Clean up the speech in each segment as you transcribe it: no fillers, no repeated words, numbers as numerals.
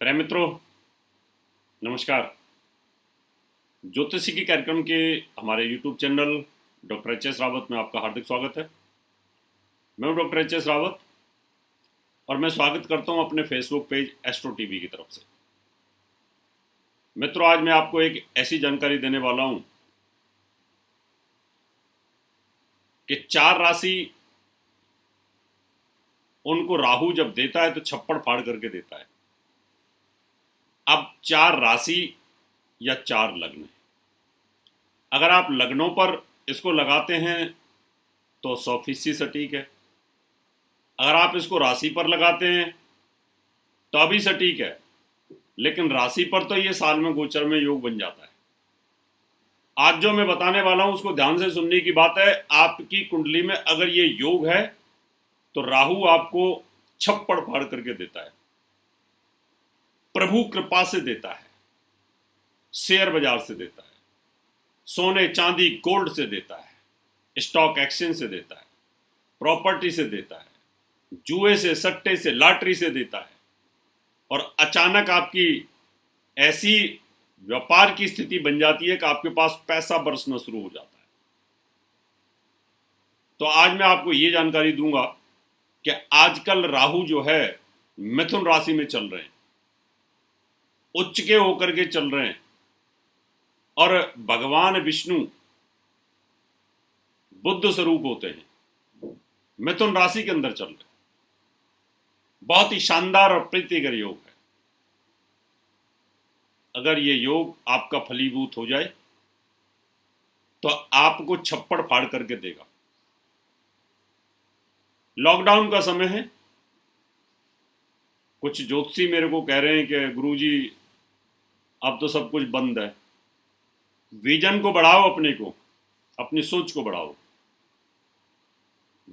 प्रिय मित्रों, नमस्कार। ज्योतिषी के कार्यक्रम के हमारे YouTube channel doctor HS. Rawat में आपका हार्दिक स्वागत है। मैं हूं डॉक्टर एच.एस. रावत और मैं स्वागत करता हूं अपने फेसबुक पेज एस्ट्रो टीवी की तरफ से। मित्रों, आज मैं आपको एक ऐसी जानकारी देने वाला हूं कि 4 राशि उनको राहु जब देता है तो छप्पड़ फाड़ करके देता है। अब 4 राशि या 4 लग्न, अगर आप लग्नों पर इसको लगाते हैं तो 100% सटीक है। अगर आप इसको राशि पर लगाते हैं तो भी सटीक है, लेकिन राशि पर तो ये साल में गोचर में योग बन जाता है। आज जो मैं बताने वाला हूं उसको ध्यान से सुनने की बात है। आपकी कुंडली में अगर ये योग है तो राहु आपको छप्पड़ फाड़ करके देता है, प्रभु कृपा से देता है, शेयर बाजार से देता है, सोने चांदी गोल्ड से देता है, स्टॉक एक्सचेंज से देता है, प्रॉपर्टी से देता है, जुए से, सट्टे से, लॉटरी से देता है। और अचानक आपकी ऐसी व्यापार की स्थिति बन जाती है कि आपके पास पैसा बरसना शुरू हो जाता है। तो आज मैं आपको ये जानकारी दूंगा कि आजकल राहु जो है मिथुन राशि में चल रहे हैं, उच्च के होकर के चल रहे हैं, और भगवान विष्णु बुद्ध स्वरूप होते हैं, मिथुन राशि के अंदर चल रहे हैं। बहुत ही शानदार और प्रीतिकर योग है। अगर ये योग आपका फलीभूत हो जाए तो आपको छप्पड़ फाड़ करके देगा। लॉकडाउन का समय है। कुछ ज्योतिषी मेरे को कह रहे हैं कि गुरुजी अब तो सब कुछ बंद है। विजन को बढ़ाओ, अपने को, अपनी सोच को बढ़ाओ।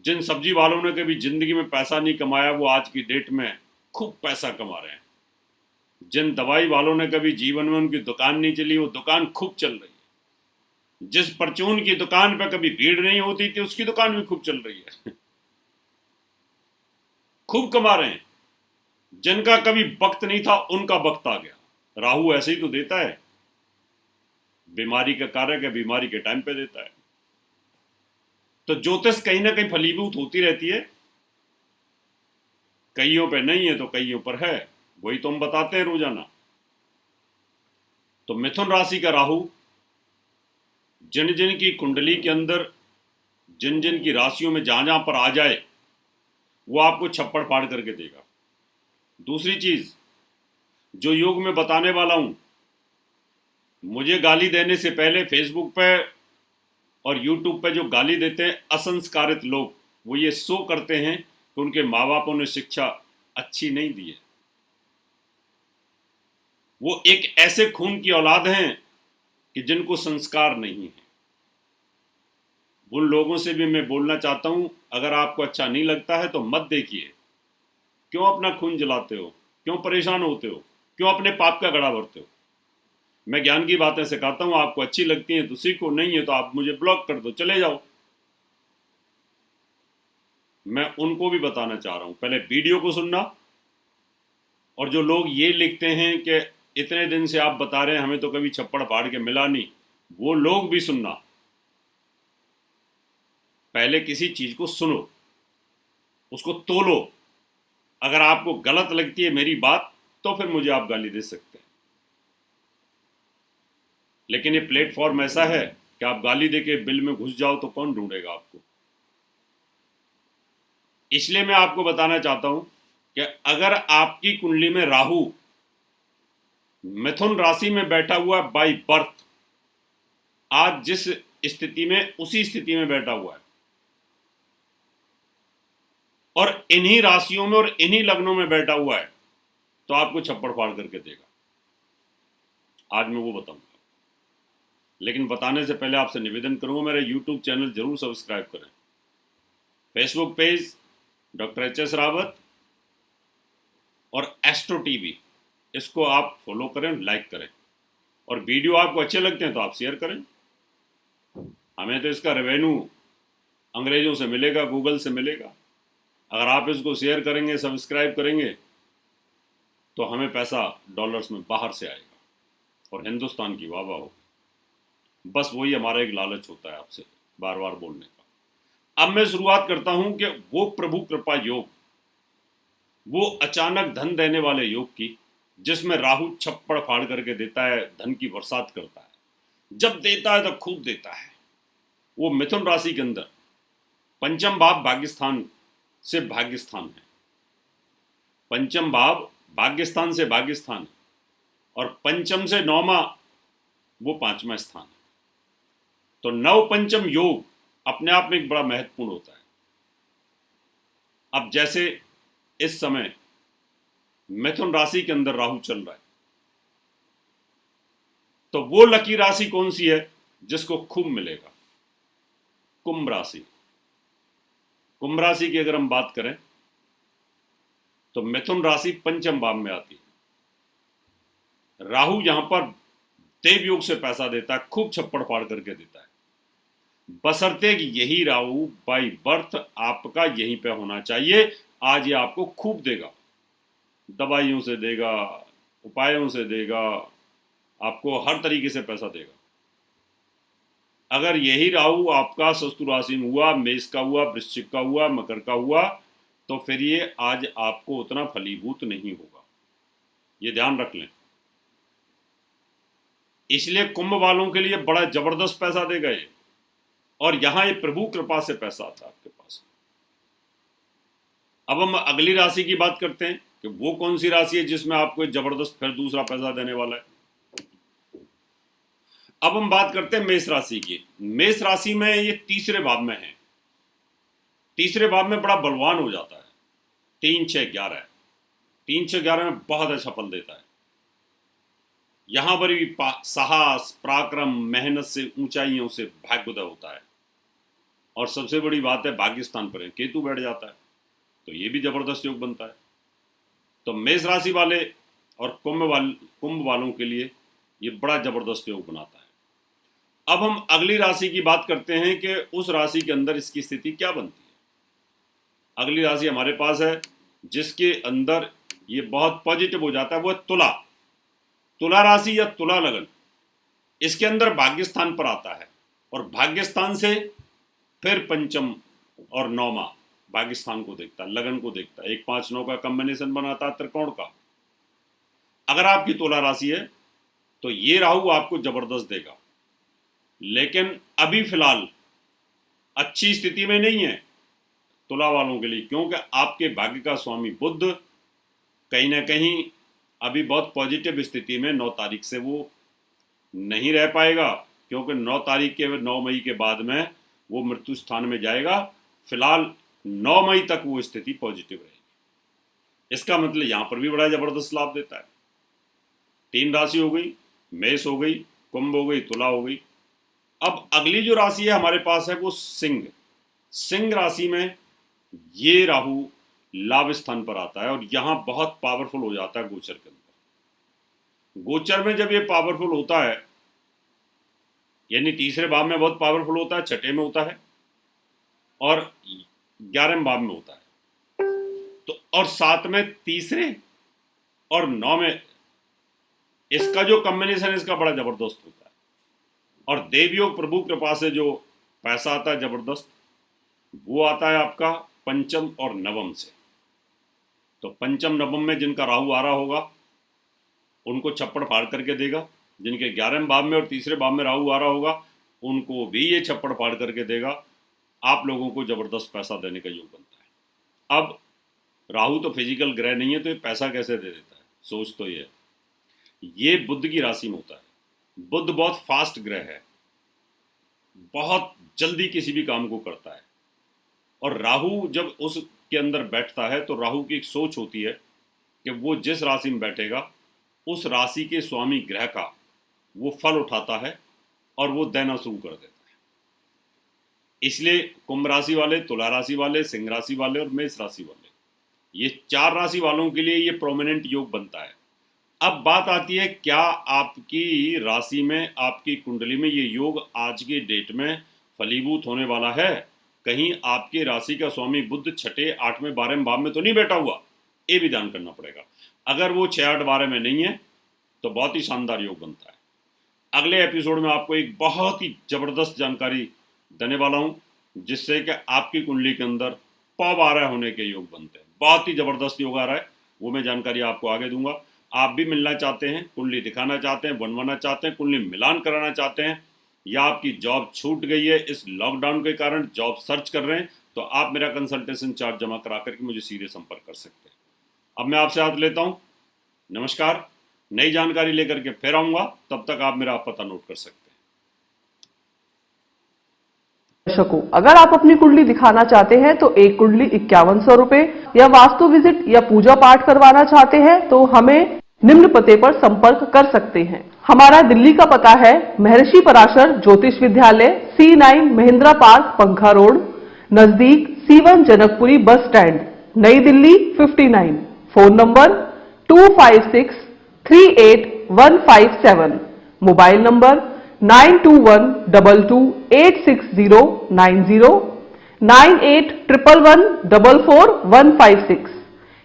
जिन सब्जी वालों ने कभी जिंदगी में पैसा नहीं कमाया वो आज की डेट में खूब पैसा कमा रहे हैं। जिन दवाई वालों ने कभी जीवन में उनकी दुकान नहीं चली वो दुकान खूब चल रही है। जिस परचून की दुकान पर कभी भीड़ नहीं होती थी उसकी दुकान भी खूब चल रही है। खूब कमा रहे हैं। जिनका कभी वक्त नहीं था उनका वक्त आ गया। राहु ऐसे ही तो देता है। बीमारी का कारक है, बीमारी के टाइम पे देता है। तो ज्योतिष कहीं ना कहीं फलीभूत होती रहती है। कईयों पे नहीं है तो कईयों पर है, वही तो हम बताते हैं रोजाना। तो मिथुन राशि का राहु जिन जिन की कुंडली के अंदर, जिन जिन की राशियों में जहां जहां पर आ जाए वो आपको छप्पड़ फाड़ करके देगा। दूसरी चीज जो योग में बताने वाला हूं, मुझे गाली देने से पहले फेसबुक पे और यूट्यूब पे जो गाली देते हैं असंस्कारित लोग, वो ये शो करते हैं कि उनके माँ बापों ने शिक्षा अच्छी नहीं दी है। वो एक ऐसे खून की औलाद हैं कि जिनको संस्कार नहीं है। उन लोगों से भी मैं बोलना चाहता हूं, अगर आपको अच्छा नहीं लगता है तो मत देखिए। क्यों अपना खून जलाते हो? क्यों परेशान होते हो? क्यों अपने पाप का गड़ा भरते हो? मैं ज्ञान की बातें सिखाता हूं, आपको अच्छी लगती हैं तो सीखो, नहीं है तो आप मुझे ब्लॉक कर दो, चले जाओ। मैं उनको भी बताना चाह रहा हूं, पहले वीडियो को सुनना। और जो लोग ये लिखते हैं कि इतने दिन से आप बता रहे हैं हमें तो कभी छप्पड़ फाड़ के मिला नहीं, वो लोग भी सुनना। पहले किसी चीज को सुनो, उसको तोलो। अगर आपको गलत लगती है मेरी बात तो फिर मुझे आप गाली दे सकते हैं, लेकिन ये प्लेटफॉर्म ऐसा है कि आप गाली देके बिल में घुस जाओ तो कौन ढूंढेगा आपको। इसलिए मैं आपको बताना चाहता हूं कि अगर आपकी कुंडली में राहु मिथुन राशि में बैठा हुआ है बाई बर्थ, आज जिस स्थिति में उसी स्थिति में बैठा हुआ है, और इन्हीं राशियों में और इन्हीं लग्नों में बैठा हुआ है, तो आपको छप्पड़ फाड़ करके देगा। आज मैं वो बताऊंगा, लेकिन बताने से पहले आपसे निवेदन करूंगा मेरा यूट्यूब चैनल जरूर सब्सक्राइब करें। Facebook page doctor HS. Rawat और एस्ट्रो टीवी, इसको आप फॉलो करें, लाइक करें, और वीडियो आपको अच्छे लगते हैं तो आप शेयर करें। हमें तो इसका रेवेन्यू अंग्रेजों से मिलेगा, गूगल से मिलेगा। अगर आप इसको शेयर करेंगे, सब्सक्राइब करेंगे तो हमें पैसा डॉलर्स में बाहर से आएगा और हिंदुस्तान की वाह वाह हो। बस वही हमारा एक लालच होता है आपसे बार बार बोलने का। अब मैं शुरुआत करता हूं कि वो प्रभु कृपा योग, वो अचानक धन देने वाले योग की, जिसमें राहु छप्पड़ फाड़ करके देता है, धन की बरसात करता है, जब देता है तो खूब देता है। वो मिथुन राशि के अंदर पंचम भाव भाग्यस्थान से भाग्यस्थान है, पंचम भाव भाग्यस्थान से भाग्यस्थान, और पंचम से नौमा वो पांचवा स्थान है। तो नव पंचम योग अपने आप में एक बड़ा महत्वपूर्ण होता है। अब जैसे इस समय मिथुन राशि के अंदर राहु चल रहा है, तो वो लकी राशि कौन सी है जिसको खूब मिलेगा? कुंभ राशि। कुंभ राशि की अगर हम बात करें तो मिथुन राशि पंचम भाव में आती है। राहु यहां पर देव योग से पैसा देता है, खूब छप्पड़ फाड़ करके देता है, बशर्ते कि यही राहु बाई बर्थ आपका यहीं पे होना चाहिए। आज ये आपको खूब देगा, दवाइयों से देगा, उपायों से देगा, आपको हर तरीके से पैसा देगा। अगर यही राहु आपका शत्रु राशि में हुआ, मेष का हुआ, वृश्चिक का हुआ, मकर का हुआ, तो फिर ये आज आपको उतना फलीभूत नहीं होगा, ये ध्यान रख लें। इसलिए कुंभ वालों के लिए बड़ा जबरदस्त पैसा देगा ये, और यहां ये प्रभु कृपा से पैसा आता है आपके पास। अब हम अगली राशि की बात करते हैं कि वो कौन सी राशि है जिसमें आपको जबरदस्त फिर दूसरा पैसा देने वाला है। अब हम बात करते हैं मेष राशि की। मेष राशि में ये तीसरे भाव में है, तीसरे भाव में बड़ा बलवान हो जाता है। 3 6 11, 3 6 11 में बहुत अच्छा फल देता है। यहां पर भी साहस, पराक्रम, मेहनत से, ऊंचाइयों से भाग्योदय होता है। और सबसे बड़ी बात है भाग्यस्थान पर है केतु बैठ जाता है, तो ये भी जबरदस्त योग बनता है। तो मेष राशि वाले और कुंभ वालों के लिए ये बड़ा जबरदस्त योग बनाता है। अब हम अगली राशि की बात करते हैं कि उस राशि के अंदर इसकी स्थिति क्या बनती है। अगली राशि हमारे पास है जिसके अंदर ये बहुत पॉजिटिव हो जाता है, वो है तुला। तुला राशि या तुला लगन, इसके अंदर भाग्यस्थान पर आता है, और भाग्यस्थान से फिर पंचम और नौमा भाग्यस्थान को देखता है, लगन को देखता है, 1 5 9 का कॉम्बिनेशन बनाता है त्रिकोण का। अगर आपकी तुला राशि है तो ये राहु आपको जबरदस्त देगा, लेकिन अभी फिलहाल अच्छी स्थिति में नहीं है तुला वालों के लिए, क्योंकि आपके भाग्य का स्वामी बुध कहीं ना कहीं अभी बहुत पॉजिटिव स्थिति में 9 तारीख से वो नहीं रह पाएगा, क्योंकि 9 तारीख के 9 मई के बाद में वो मृत्यु स्थान में जाएगा। फिलहाल 9 मई तक वो स्थिति पॉजिटिव रहेगी। इसका मतलब यहां पर भी बड़ा जबरदस्त लाभ देता है। 3 राशि हो गई, मेष हो गई, कुंभ हो गई, तुला हो गई। अब अगली जो राशि है हमारे पास है वो सिंह। सिंह राशि में ये राहु लाभ स्थान पर आता है, और यहां बहुत पावरफुल हो जाता है गोचर के अंदर। गोचर में जब ये पावरफुल होता है, यानी तीसरे भाव में बहुत पावरफुल होता है, छठे में होता है और 11वें भाव में होता है, तो और 7 में तीसरे और 9 में, इसका जो कॉम्बिनेशन है इसका बड़ा जबरदस्त होता है। और देवयोग प्रभु कृपा से जो पैसा आता है जबरदस्त, वो आता है आपका पंचम और नवम से। तो पंचम नवम में जिनका राहु आ रहा होगा उनको छप्पड़ फाड़ करके देगा, जिनके 11वें भाव में और तीसरे भाव में राहु आ रहा होगा उनको भी ये छप्पड़ फाड़ करके देगा। आप लोगों को जबरदस्त पैसा देने का योग बनता है। अब राहु तो फिजिकल ग्रह नहीं है, तो ये पैसा कैसे दे देता है? सोच तो ये बुध की राशि में होता है। बुध बहुत फास्ट ग्रह है, बहुत जल्दी किसी भी काम को करता है, और राहु जब उसके अंदर बैठता है तो राहु की एक सोच होती है कि वो जिस राशि में बैठेगा उस राशि के स्वामी ग्रह का वो फल उठाता है और वो देना शुरू कर देता है। इसलिए कुंभ राशि वाले, तुला राशि वाले, सिंह राशि वाले और मेष राशि वाले, ये 4 राशि वालों के लिए ये प्रोमिनेंट योग बनता है। अब बात आती है, क्या आपकी राशि में, आपकी कुंडली में ये योग आज के डेट में फलीभूत होने वाला है? कहीं आपकी राशि का स्वामी बुध 6, 8, 12 भाव में तो नहीं बैठा हुआ? ये भी ध्यान करना पड़ेगा। अगर वो 6, 8, 12 में नहीं है तो बहुत ही शानदार योग बनता है। अगले एपिसोड में आपको एक बहुत ही ज़बरदस्त जानकारी देने वाला हूँ, जिससे कि आपकी कुंडली के अंदर पौ12 होने के योग बनते हैं। बहुत ही ज़बरदस्त योग आ रहा है, वो मैं जानकारी आपको आगे दूंगा। आप भी मिलना चाहते हैं, कुंडली दिखाना चाहते हैं, बनवाना चाहते हैं, कुंडली मिलान कराना चाहते हैं, या आपकी जॉब छूट गई है इस लॉकडाउन के कारण, जॉब सर्च कर रहे हैं, तो आप मेरा कंसल्टेशन चार्ज जमा करा करके मुझे सीधे संपर्क कर सकते हैं। अब मैं आपसे हाथ लेता हूँ। नमस्कार। नई जानकारी लेकर के फिर आऊँगा, तब तक आप मेरा पता नोट कर सकते हैं। दर्शकों, अगर आप अपनी कुंडली दिखाना चाहते हैं तो एक कुंडली 5100 रुपए, या वास्तु विजिट या पूजा पाठ करवाना चाहते हैं तो हमें निम्न पते पर संपर्क कर सकते हैं। हमारा दिल्ली का पता है महर्षि पराशर ज्योतिष विद्यालय, C9 महिंद्रा पार्क, पंखा रोड, नजदीक C1 जनकपुरी बस स्टैंड, नई Delhi 59। Phone number 25638157, mobile number 9212286090, 9811144156,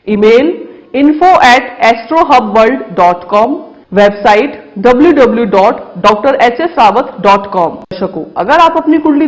email info@astrohubworld.com, website www.drhsrawat.com। दर्शकों, अगर आप अपनी कुंडली